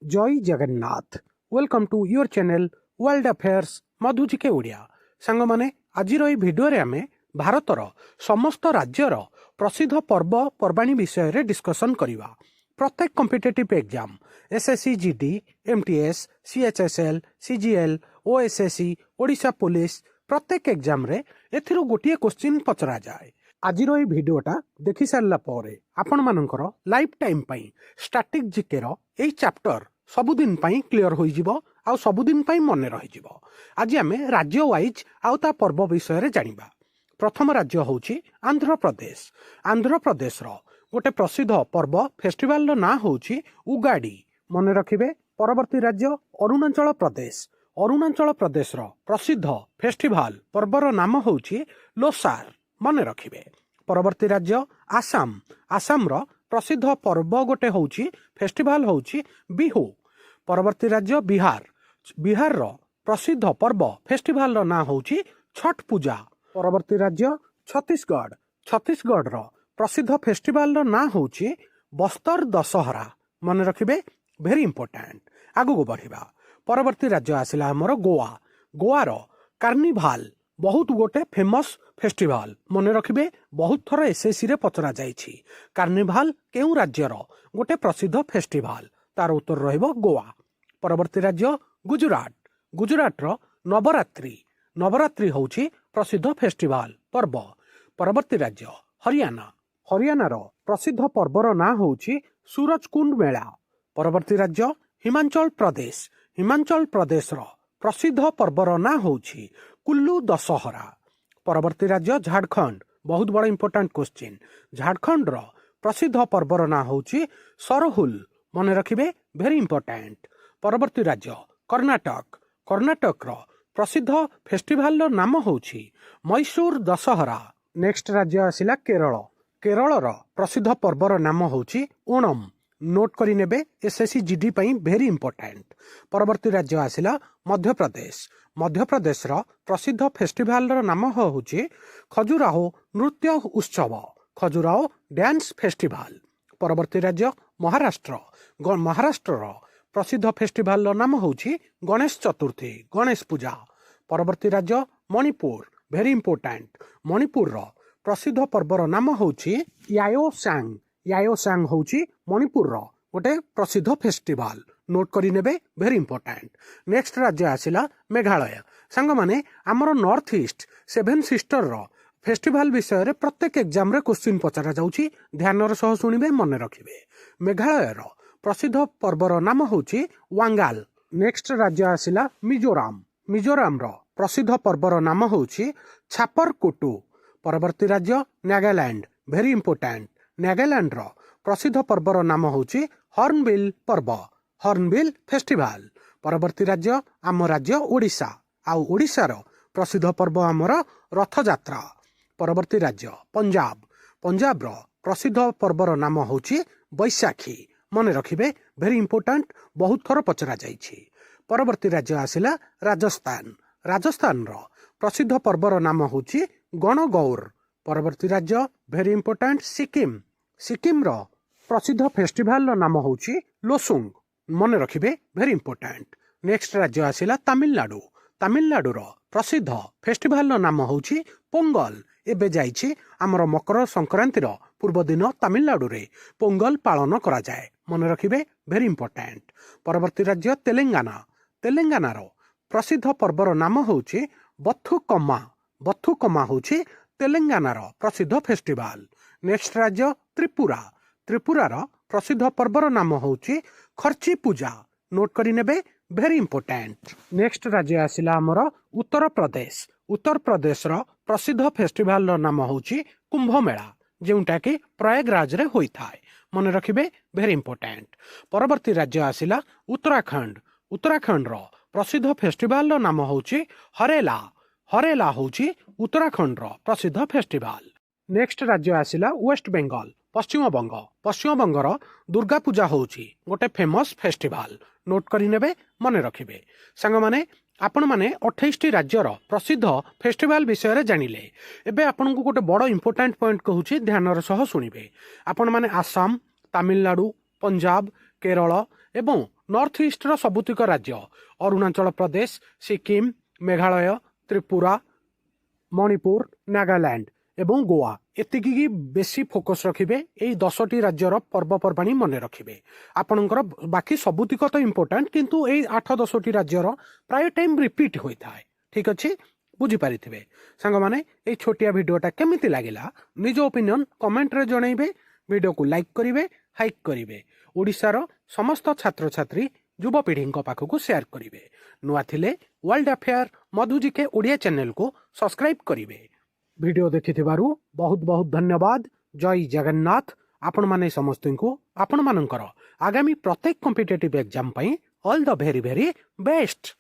जय Jagannath. Welcome to your channel world affairs मधुजिके Odia. Song माने आज भिडियो रे आमे भारतर समस्त राज्यर प्रसिद्ध पर्व पर्वाणी विषय रे डिस्कशन करिवा। प्रत्येक competitive exam SSC GD MTS CHSL CGL OSSC Odisha police प्रत्येक एग्जाम रे एथिरो गोटिए क्वेश्चन पचरा जाए। आज भिडियोटा देखि सारला परे आपण मानकर लाइफ टाइम पई स्टैटिक जीके रो एई चैप्टर सबुदिन पई क्लियर होई जिवो आ सबुदिन पई मने रहि जिवो। आज आमे राज्य वाइज आउ ता पर्व विषय रे जानिबा। प्रथम राज्य होउची आंध्र प्रदेश। आंध्र प्रदेश रो गोटे प्रसिद्ध पर्व फेस्टिवल रो ना होउची उगाडी, मने रखिबे। परवर्ती राज्य अरुणाचल प्रदेश। अरुणाचल प्रदेश रो प्रसिद्ध फेस्टिवल पर्वर नाम होउची लोसार, मने रखिबे। परवर्ती राज्य आसाम। आसाम रो प्रसिद्ध पर्व गोटे होउची फेस्टिवल होउची बिहू। परवर्ती राज्य बिहार। बिहार रो प्रसिद्ध पर्व फेस्टिवल रो ना होउची छठ पूजा। परवर्ती राज्य छत्तीसगढ़। छत्तीसगढ़ रो प्रसिद्ध फेस्टिवल रो ना होउची बस्तर दशहरा, मने रखिबे, वेरी इंपोर्टेंट। आगु को बढ़िबा। परवर्ती राज्य आसिला हमर गोवा। गोवा रो कार्निवाल बहुत गोटे फेमस फेस्टिवल, मने रखिबे, बहुत थर एसएससी रे पचरा जाइछि। कार्निवाल केउ राज्यर गोटे प्रसिद्ध फेस्टिवल, तार उत्तर रहिबो गोवा। परवर्ती राज्य गुजरात। गुजरात रो नवरात्रि। नवरात्रि होउछि प्रसिद्ध फेस्टिवल पर्व। परवर्ती राज्य हरियाणा। हरियाणा रो प्रसिद्ध पर्वर ना होउछि सूरजकुंड मेला। परवर्ती राज्य हिमाचल प्रदेश। हिमाचल प्रदेश रो प्रसिद्ध पर्वर ना होउछि कुल्लू दशहरा। परवर्ती राज्य झारखंड। बहुत बड़ा इंपोर्टेंट क्वेश्चन। झारखंड रो प्रसिद्ध पर्वर ना होउछि सरहुल, मने रखिबे, वेरी इंपोर्टेंट। परवर्ती राज्य कर्नाटक। कर्नाटक रो प्रसिद्ध फेस्टिवल रो नाम होउछि मैसूर दशहरा। नेक्स्ट राज्य आसिला केरल। केरल रो प्रसिद्ध पर्वर नाम होउछि ओणम, नोट करि नेबे, एसएससी जीडी पई वेरी इंपोर्टेंट। परवर्ती राज्य आसिला मध्य प्रदेश। मध्य प्रदेश रो प्रसिद्ध फेस्टिवल रो नाम होउछि खजुराहो नृत्य उत्सव, खजुराहो डांस फेस्टिवल। परवर्ती राज्य महाराष्ट्र। महाराष्ट्र रो प्रसिद्ध फेस्टिवल रो नाम होउछि गणेश चतुर्थी, गणेश पूजा। परवर्ती राज्य मणिपुर, वेरी इंपोर्टेंट। मणिपुर रो प्रसिद्ध पर्वर नाम होउछि याओसांग। याओसांग होउछि मणिपुर रो गोटे प्रसिद्ध फेस्टिवल, नोट करि नेबे, वेरी इंपोर्टेंट। नेक्स्ट राज्य आसिला मेघालय। सांग माने हमर नॉर्थ ईस्ट सेवन सिस्टर रो फेस्टिवल विषय रे प्रत्येक एग्जाम रे क्वेश्चन पचरा जाउछि, ध्यान र सह सुनिबे, मने रखिबे। मेघालय रो प्रसिद्ध पर्वर नाम होउछि वांगाल। नेक्स्ट राज्य आसिला मिजोराम। मिजोराम रो प्रसिद्ध पर्वर नाम होउछि छापर कोटू। परवर्ती राज्य नागालैंड, वेरी इंपोर्टेंट। नागालैंड रो प्रसिद्ध पर्वर नाम होउछि हॉर्नबिल पर्व, हॉर्नबिल फेस्टिवल। परवर्ती राज्य आम राज्य ओडिशा। आउ ओडिशा रो प्रसिद्ध पर्व आमर रथ यात्रा। परवर्ती राज्य पंजाब। पंजाब रो प्रसिद्ध पर्वर नाम होउछि बैसाखी, मने रखिबे, वेरी इंपोर्टेंट, बहुत थर पचरा जाइछि। परवर्ती राज्य आसिला राजस्थान। राजस्थान रो प्रसिद्ध पर्वर नाम होउछि गणगौर। परवर्ती राज्य वेरी इंपोर्टेंट सिक्किम। सिक्किम रो प्रसिद्ध फेस्टिवल रो नाम होउछि लोसुंग, मने रखिबे, वेरी इंपोर्टेंट। नेक्स्ट राज्य आसिला तमिलनाडु। तमिलनाडु रो प्रसिद्ध फेस्टिवल रो नाम होउछि पोंगल। एबे जाइछि हमर मकर संक्रांति रो पूर्व दिन तमिलनाडु रे पोंगल पालन करा जाए, मने रखिबे, वेरी इंपोर्टेंट। परवर्ती राज्य तेलंगाना। तेलंगाना रो प्रसिद्ध पर्वर नाम होउछि बथुकम्मा। बथुकम्मा होउछि तेलंगाना रो प्रसिद्ध फेस्टिवल। नेक्स्ट राज्य त्रिपुरा। त्रिपुरा रो प्रसिद्ध पर्वर नाम होउछि खर्ची पूजा, नोट करि नेबे, वेरी इंपोर्टेंट। नेक्स्ट राज्य आसिला हमर उत्तर प्रदेश। उत्तर प्रदेश रो प्रसिद्ध फेस्टिवल रो नाम होउछि कुंभ मेला, जेउटा कि प्रयागराज रे होई थाए, मने रखिबे, वेरी इंपोर्टेंट। परवर्ती राज्य आसिला उत्तराखंड। उत्तराखंड रो प्रसिद्ध फेस्टिवल रो नाम होउछि हरेला। हरेला होउछि उत्तराखंड रो प्रसिद्ध फेस्टिवल। नेक्स्ट राज्य आसिला वेस्ट बेंगल, पश्चिम बंग। पश्चिम बंगर दुर्गा पूजा होउछि गोटे फेमस फेस्टिवल, नोट करि नेबे, मने रखिबे। सांग माने आपण माने 28 राज्यर प्रसिद्ध फेस्टिवल विषय रे जानिले। एबे आपण को गोटे बड़ इंपोर्टेंट पॉइंट कहूछि, ध्यान सह सुनिबे। आपण माने आसाम, तमिलनाडु, पंजाब, केरल एवं नॉर्थ ईस्टर सबुतिक राज्य अरुणाचल प्रदेश, सिक्किम, मेघालय, त्रिपुरा, मणिपुर, नागालैंड एवं गोवा एतिकी बेसी फोकस रखिबे। एई 10टी राज्यर पर्वपर्वाणी मन रखिबे। आपणकर बाकी सबुतिक तो इम्पोर्टाट, किंतु एई 8-10टी राज्यर प्राय टाइम रिपीट होता है। ठीक अच्छे, बुझीपारे सांग मैंने ये छोटिया भिडटा केमिति लगिला निज ओपिनियन कमेंट रे जनइबे। वीडियो को लाइक करिवे, हाइक करिवे। ओडिशार समस्त छात्र छात्री युवपीढ़ी पाखक शेयर करिवे। नुआ थिले वर्ल्ड अफेयर मधुजिके ओडिया चैनल को सब्सक्राइब करिवे। वीडियो देखिथिबारु बहुत बहुत धन्यवाद। जय जगन्नाथ। आपण माने समस्त को आपण मानकर आगामी प्रत्येक कॉम्पिटिटिव एग्जाम पई all the very very best.